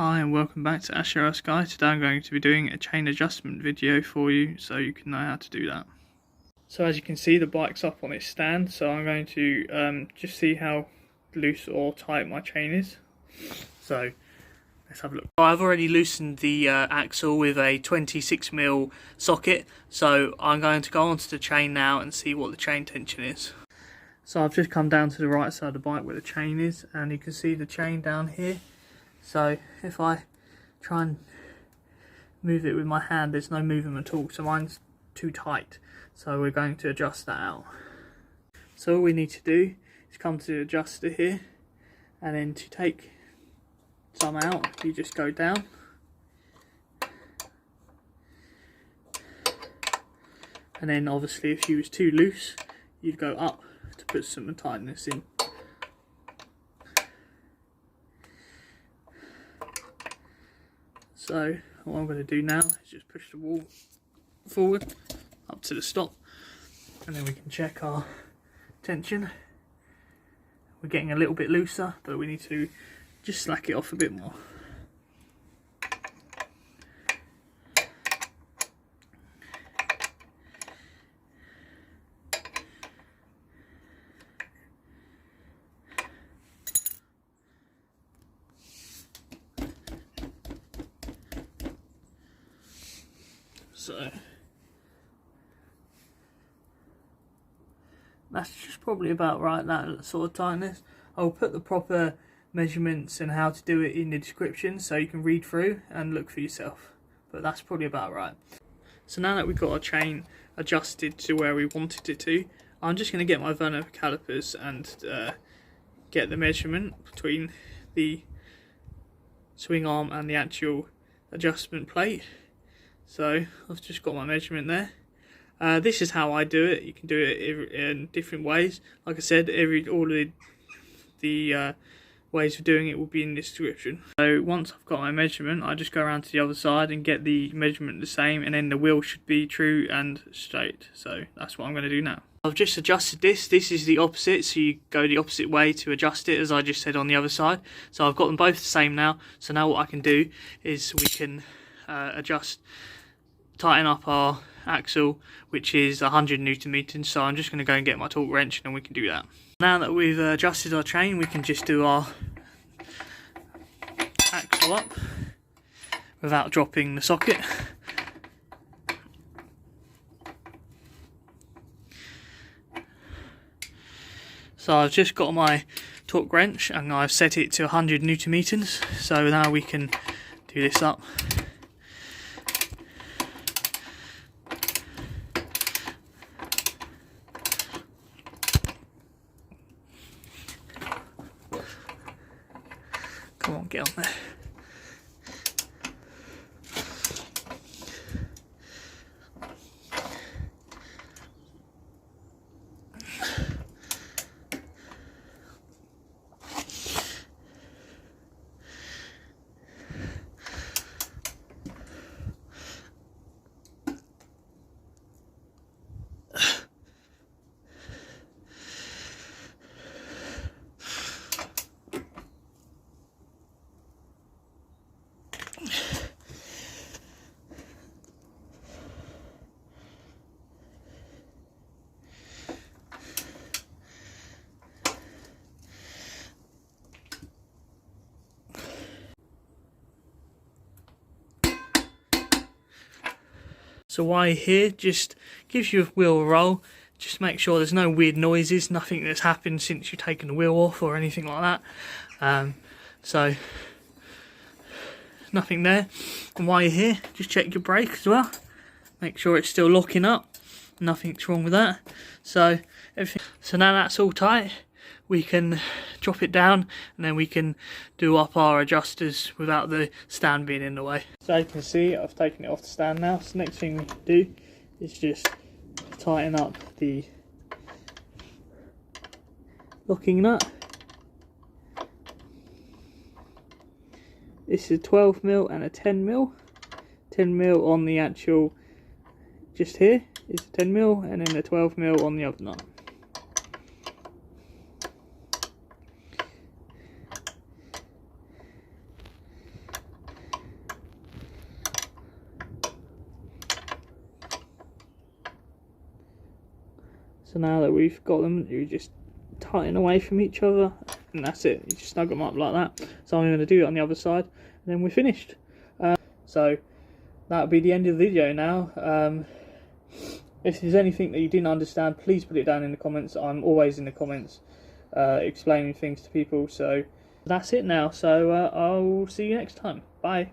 Hi and welcome back to Asher Sky. Today I'm going to be doing a chain adjustment video for you so you can know how to do that. So as you can see, the bike's up on its stand, so I'm going to just see how loose or tight my chain is. So let's have a look. I've already loosened the axle with a 26mm socket, so I'm going to go onto the chain now and see what the chain tension is. So I've just come down to the right side of the bike where the chain is, and you can see the chain down here. So if I try and move it with my hand, there's no movement at all, so mine's too tight. So we're going to adjust that out. So all we need to do is come to the adjuster here, and then to take some out, you just go down. And then obviously if you was too loose, you'd go up to put some tightness in. So what I'm going to do now is just push the wall forward up to the stop, and then we can check our tension. We're getting a little bit looser, but we need to just slack it off a bit more. So that's just probably about right, that sort of tightness. I'll put the proper measurements and how to do it in the description so you can read through and look for yourself, but that's probably about right. So now that we've got our chain adjusted to where we wanted it to, I'm just going to get my vernier calipers and get the measurement between the swing arm and the actual adjustment plate. So I've just got my measurement there. This is how I do it. You can do it in different ways. Like I said, all of the ways of doing it will be in the description. So once I've got my measurement, I just go around to the other side and get the measurement the same, and then the wheel should be true and straight. So that's what I'm going to do now. I've just adjusted this. This is the opposite, so you go the opposite way to adjust it, as I just said on the other side. So I've got them both the same now. So now what I can do is we can tighten up our axle, which is 100 Newton meters. So I'm just going to go and get my torque wrench, and then we can do that. Now that we've adjusted our chain, we can just do our axle up without dropping the socket. So I've just got my torque wrench and I've set it to 100 Newton meters. So now we can do this up. Come on, get on there. So while you're here, just gives you a wheel roll. Just make sure there's no weird noises, nothing that's happened since you've taken the wheel off or anything like that. So nothing there. And while you're here, just check your brake as well. Make sure it's still locking up. Nothing's wrong with that. So now that's all tight. We can drop it down, and then we can do up our adjusters without the stand being in the way. So as you can see, I've taken it off the stand now. So next thing we can do is just tighten up the locking nut. This is a 12mm and a 10mm. 10mm on the actual, just here is 10mm, and then the 12mm on the other nut. So now that we've got them, you just tighten away from each other, and that's it. You just snug them up like that. So I'm going to do it on the other side, and then we're finished. So that'll be the end of the video now. If there's anything that you didn't understand, please put it down in the comments. I'm always in the comments explaining things to people. So that's it now. So I'll see you next time. Bye.